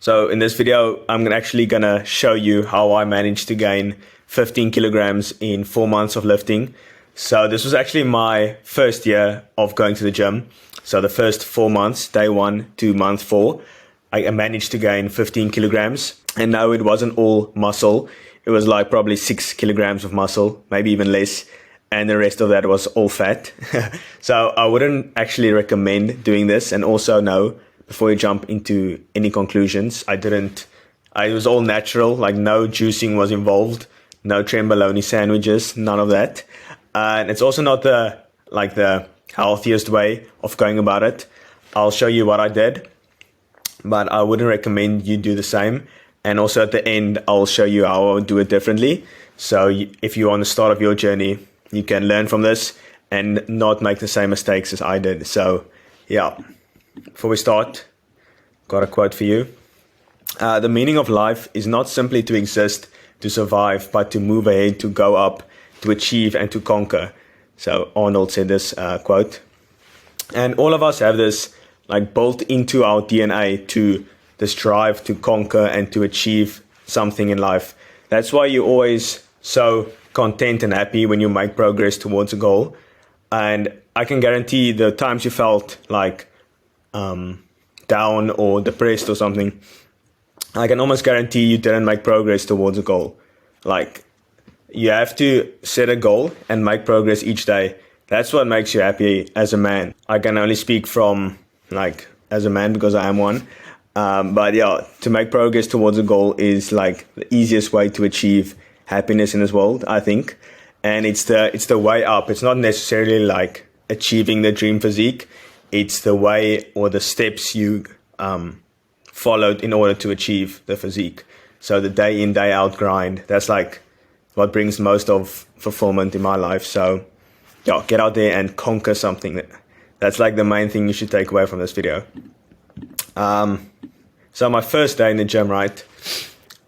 So in this video, I'm actually gonna show you how I managed to gain 15 kilograms in 4 months of lifting. So this was actually my first year of going to the gym. So the first 4 months, day 1 to month 4, I managed to gain 15 kilograms. And no, it wasn't all muscle. It was like probably 6 kilograms of muscle, maybe even less. And the rest of that was all fat. So I wouldn't actually recommend doing this. And also no, before you jump into any conclusions, it was all natural, like no juicing was involved, no tremboloni sandwiches, none of that. And it's also not the healthiest way of going about it. I'll show you what I did, but I wouldn't recommend you do the same. And also at the end, I'll show you how I would do it differently. So if you're on the start of your journey, you can learn from this and not make the same mistakes as I did. So yeah, before we start, got a quote for you. The meaning of life is not simply to exist, to survive, but to move ahead, to go up, to achieve and to conquer. So Arnold said this quote. And all of us have this like built into our DNA, to this drive to conquer and to achieve something in life. That's why you're always so content and happy when you make progress towards a goal. And I can guarantee the times you felt like down or depressed or something, I can almost guarantee you didn't make progress towards a goal. Like, you have to set a goal and make progress each day. That's what makes you happy as a man. I can only speak from as a man because I am one. But yeah, to make progress towards a goal is like the easiest way to achieve happiness in this world, I think. And it's the way up. It's not necessarily like achieving the dream physique. It's the way or the steps you followed in order to achieve the physique. So the day in, day out grind, that's like what brings most of fulfillment in my life. So yeah, get out there and conquer something. That's like the main thing you should take away from this video. So my first day in the gym, right?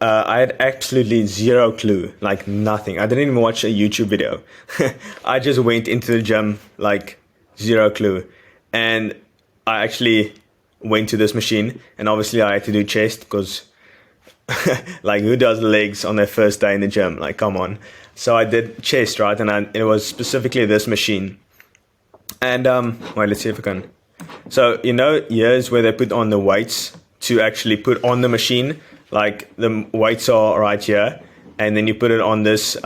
I had absolutely zero clue, like nothing. I didn't even watch a YouTube video. I just went into the gym, like zero clue. And I actually went to this machine, and obviously I had to do chest because like who does legs on their first day in the gym? Like, come on. So I did chest, right? And it was specifically this machine. And wait, let's see if I can. So, years where they put on the weights to actually put on the machine, like the weights are right here, and then you put it on this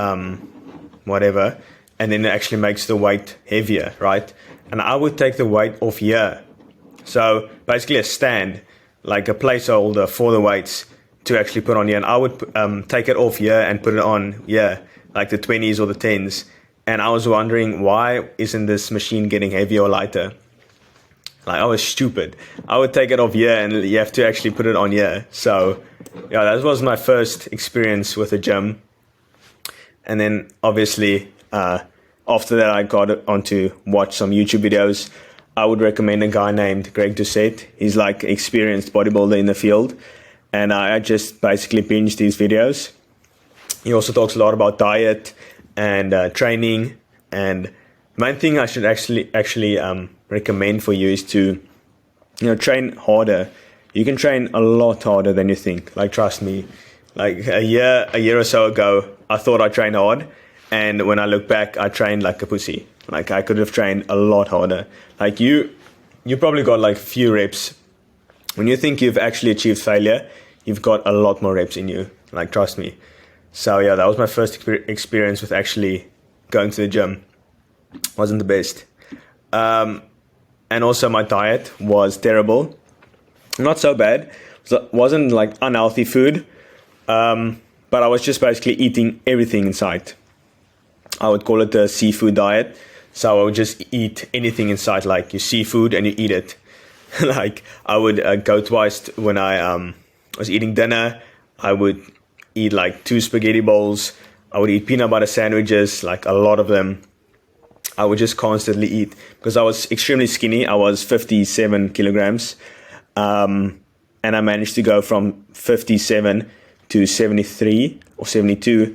whatever, and then it actually makes the weight heavier, right? And I would take the weight off here. So basically a stand, like a placeholder for the weights to actually put on here. And I would take it off here and put it on here, like the 20s or the 10s. And I was wondering, why isn't this machine getting heavier or lighter? Like, I was stupid. I would take it off here and you have to actually put it on here. So yeah, that was my first experience with the gym. And then obviously, after that, I got on to watch some YouTube videos. I would recommend a guy named Greg Doucette. He's like an experienced bodybuilder in the field. And I just basically binged these videos. He also talks a lot about diet and training. And main thing I should actually recommend for you is to, train harder. You can train a lot harder than you think. Like, trust me. Like a year or so ago, I thought I trained hard. And when I look back, I trained like a pussy. Like, I could have trained a lot harder. Like, you probably got like few reps. When you think you've actually achieved failure, you've got a lot more reps in you. Like, trust me. So yeah, that was my first experience with actually going to the gym. Wasn't the best. And also my diet was terrible. Not so bad. It wasn't like unhealthy food. But I was just basically eating everything in sight. I would call it the seafood diet. So I would just eat anything in sight, like you seafood and you eat it. Like, I would go twice when I was eating dinner. I would eat like 2 spaghetti bowls. I would eat peanut butter sandwiches, like a lot of them. I would just constantly eat because I was extremely skinny. I was 57 kilograms. And I managed to go from 57 to 73 or 72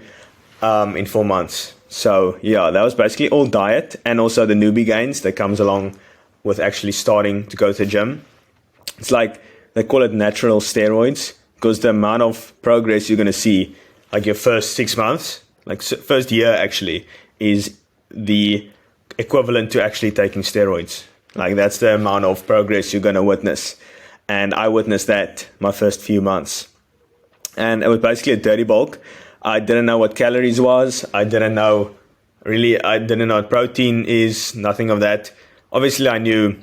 in 4 months. So yeah, that was basically all diet and also the newbie gains that comes along with actually starting to go to the gym. It's like, they call it natural steroids. because the amount of progress you're going to see, like your first 6 months, like first year actually, is the equivalent to actually taking steroids. Like that's the amount of progress you're going to witness. And I witnessed that my first few months. And it was basically a dirty bulk. I didn't know what calories was. I didn't know what protein is, nothing of that. Obviously I knew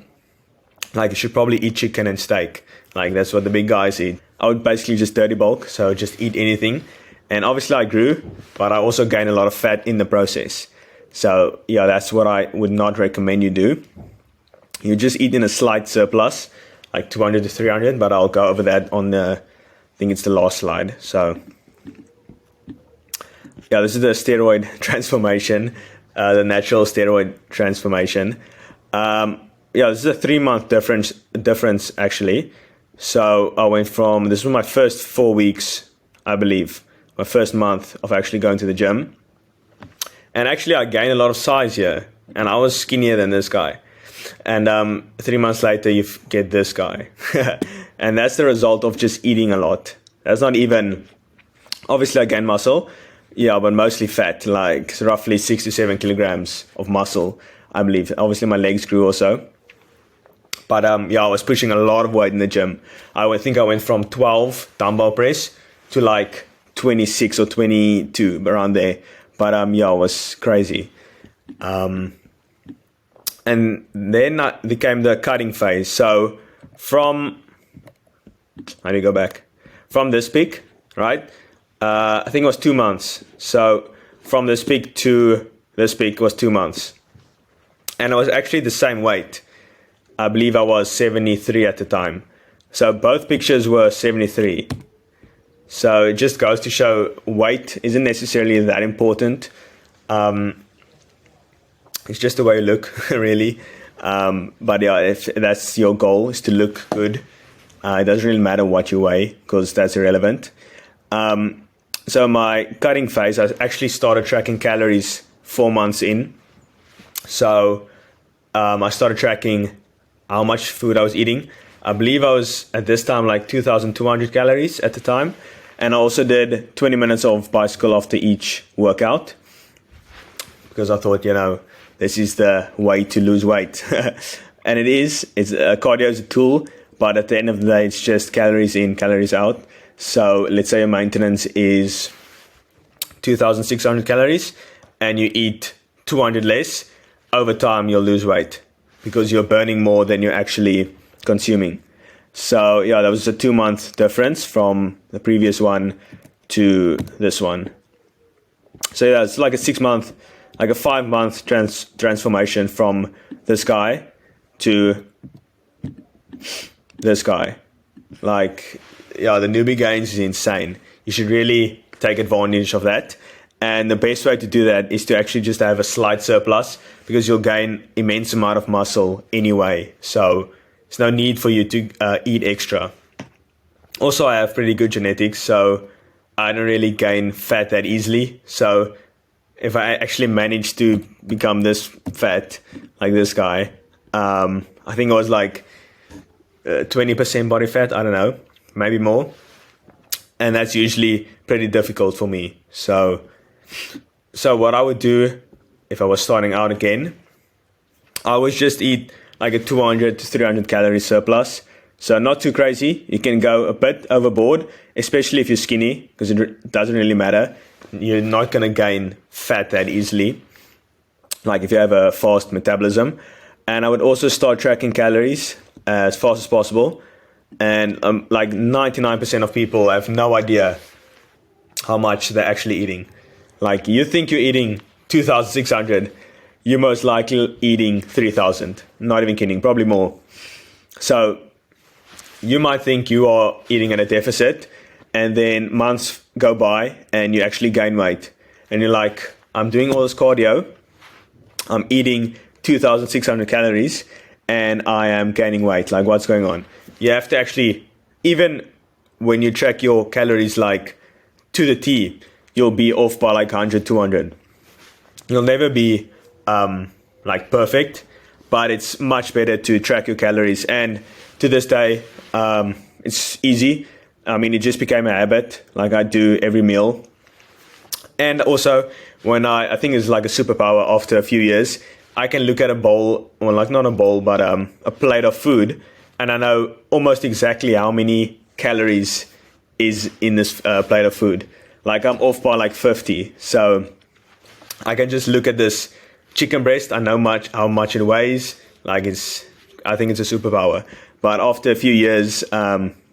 like you should probably eat chicken and steak. Like that's what the big guys eat. I would basically just dirty bulk, so just eat anything. And obviously I grew, but I also gained a lot of fat in the process. So yeah, that's what I would not recommend you do. You just eat in a slight surplus, like 200 to 300, but I'll go over that on the, I think it's the last slide. So yeah, this is the steroid transformation, the natural steroid transformation. Yeah, this is a 3-month difference actually. So I went from, this was my first 4 weeks, I believe, my first month of actually going to the gym. And actually I gained a lot of size here, and I was skinnier than this guy. And 3 months later you get this guy. And that's the result of just eating a lot. That's not even, obviously I gained muscle, yeah, but mostly fat, like roughly 6 to 7 kilograms of muscle, I believe. Obviously my legs grew also. But yeah, I was pushing a lot of weight in the gym. I think I went from 12 dumbbell press to like 26 or 22, around there. But yeah, it was crazy. And then became the cutting phase. So from, how do you go back? From this peak, right? I think it was 2 months. So from this peak to this peak was 2 months. And it was actually the same weight. I believe I was 73 at the time. So both pictures were 73. So it just goes to show weight isn't necessarily that important. It's just the way you look, really. But yeah, if that's your goal, is to look good, it doesn't really matter what you weigh, because that's irrelevant. So my cutting phase, I actually started tracking calories 4 months in. So I started tracking how much food I was eating. I believe I was at this time like 2,200 calories at the time. And I also did 20 minutes of bicycle after each workout, because I thought, this is the way to lose weight. And it is. Cardio is a tool, but at the end of the day, it's just calories in, calories out. So let's say your maintenance is 2,600 calories and you eat 200 less. Over time, you'll lose weight because you're burning more than you're actually consuming. So yeah, that was a 2-month difference from the previous one to this one. So yeah, it's like a 6-month, like a 5-month transformation from this guy to this guy. Like, yeah, the newbie gains is insane. You should really take advantage of that. And the best way to do that is to actually just have a slight surplus, because you'll gain immense amount of muscle anyway. So there's no need for you to eat extra. Also, I have pretty good genetics, so I don't really gain fat that easily. So if I actually manage to become this fat, like this guy, I think it was like 20% body fat, I don't know, maybe more. And that's usually pretty difficult for me. So what I would do if I was starting out again, I would just eat like a 200 to 300 calorie surplus. So not too crazy. You can go a bit overboard, especially if you're skinny, because it doesn't really matter. You're not going to gain fat that easily, like if you have a fast metabolism. And I would also start tracking calories as fast as possible. And like 99% of people have no idea how much they're actually eating. Like, you think you're eating 2,600, you're most likely eating 3,000. Not even kidding, probably more. So you might think you are eating at a deficit, and then months go by and you actually gain weight. And you're like, I'm doing all this cardio, I'm eating 2,600 calories, and I am gaining weight. Like, what's going on? You have to actually, even when you track your calories like to the T, you'll be off by like 100, 200. You'll never be like perfect, but it's much better to track your calories. And to this day, it's easy. I mean, it just became a habit. Like I do every meal. And also, when I think it's like a superpower after a few years, I can look at a bowl, well, like not a bowl, but a plate of food, and I know almost exactly how many calories is in this plate of food. Like I'm off by like 50. So I can just look at this chicken breast. I know how much it weighs. Like I think it's a superpower. But after a few years,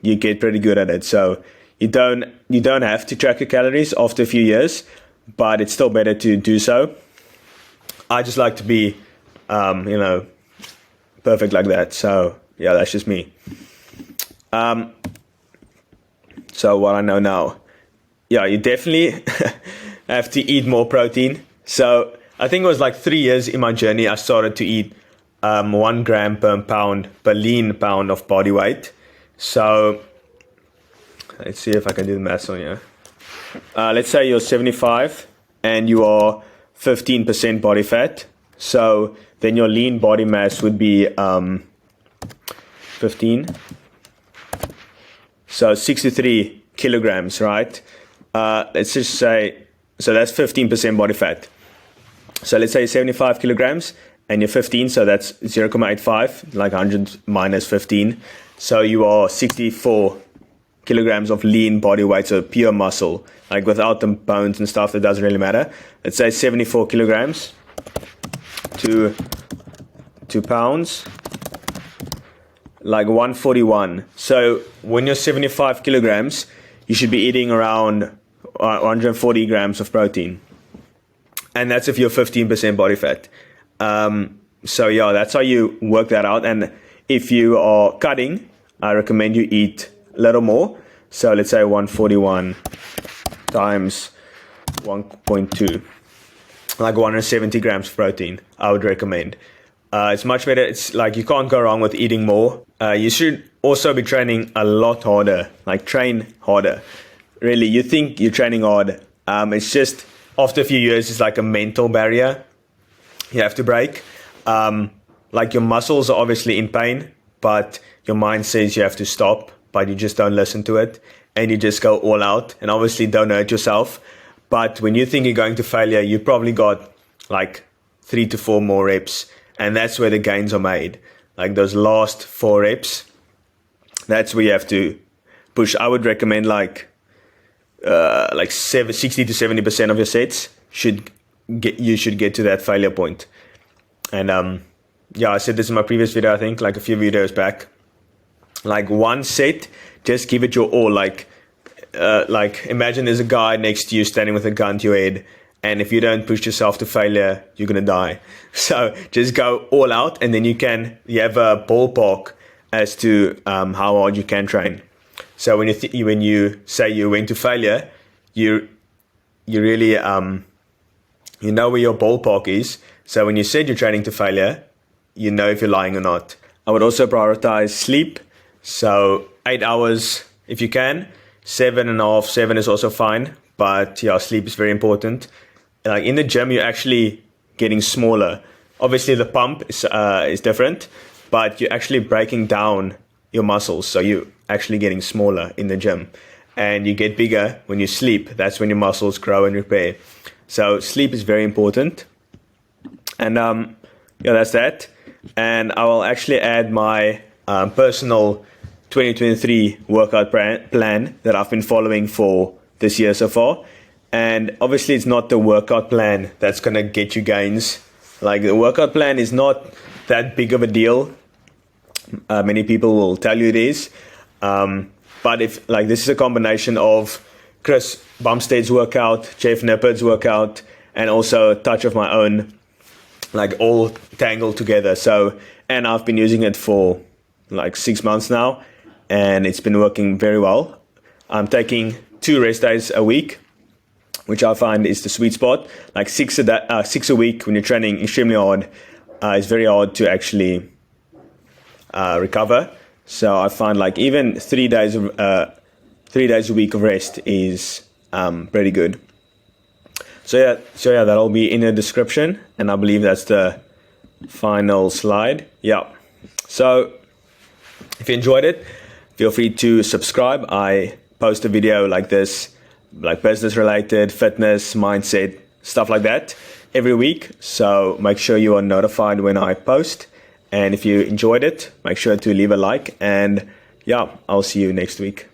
you get pretty good at it. So you don't have to track your calories after a few years, but it's still better to do so. I just like to be, perfect like that. So yeah, that's just me. So what I know now, yeah, you definitely have to eat more protein. So I think it was like 3 years in my journey, I started to eat 1 gram per lean pound of body weight. So let's see if I can do the maths on you. Let's say you're 75 and you are 15% body fat. So then your lean body mass would be 15. So 63 kilograms, right? Let's just say, so that's 15% body fat. So let's say 75 kilograms and you're 15, so that's 0.85, like 100 minus 15. So you are 64 kilograms of lean body weight, so pure muscle, like without the bones and stuff, that doesn't really matter. Let's say 74 kilograms to 2 pounds, like 141. So when you're 75 kilograms, you should be eating around 140 grams of protein. And that's if you're 15% body fat. So yeah, that's how you work that out. And if you are cutting, I recommend you eat a little more. So let's say 141 times 1.2, like 170 grams of protein, I would recommend. It's much better. It's like you can't go wrong with eating more. You should also be training a lot harder, like train harder. Really, you think you're training hard. It's just after a few years, it's like a mental barrier you have to break. Like your muscles are obviously in pain, but your mind says you have to stop, but you just don't listen to it. And you just go all out and obviously don't hurt yourself. But when you think you're going to failure, you probably got like 3 to 4 more reps. And that's where the gains are made. Like those last 4 reps, that's where you have to push. I would recommend like 60 to 70% of your sets you should get to that failure point. And yeah, I said this in my previous video, I think, like a few videos back. Like one set, just give it your all. Like imagine there's a guy next to you standing with a gun to your head, and if you don't push yourself to failure, you're gonna die. So just go all out, and then you have a ballpark as to how hard you can train. So when you say you went to failure, you really you know where your ballpark is. So when you said you're training to failure, you know if you're lying or not. I would also prioritize sleep. So 8 hours if you can. 7.5, 7 is also fine. But yeah, sleep is very important. Like in the gym, you're actually getting smaller. Obviously, the pump is different, but you're actually breaking down your muscles. So you're actually getting smaller in the gym. And you get bigger when you sleep. That's when your muscles grow and repair. So sleep is very important. And yeah, that's that. And I will actually add my personal 2023 workout plan that I've been following for this year so far. And obviously it's not the workout plan that's going to get you gains. Like the workout plan is not that big of a deal. Many people will tell you it is. But if like this is a combination of Chris Bumstead's workout, Jeff Nippard's workout, and also a touch of my own, like all tangled together. So, and I've been using it for like 6 months now, and it's been working very well. I'm taking 2 rest days a week, which I find is the sweet spot. Like 6 a week when you're training extremely hard, it's very hard to actually recover. So I find like even 3 days a week of rest is pretty good. So yeah, that'll be in the description, and I believe that's the final slide. Yeah. So if you enjoyed it, feel free to subscribe. I post a video like this, like business related, fitness, mindset, stuff like that every week. So make sure you are notified when I post. And if you enjoyed it, make sure to leave a like. And yeah, I'll see you next week.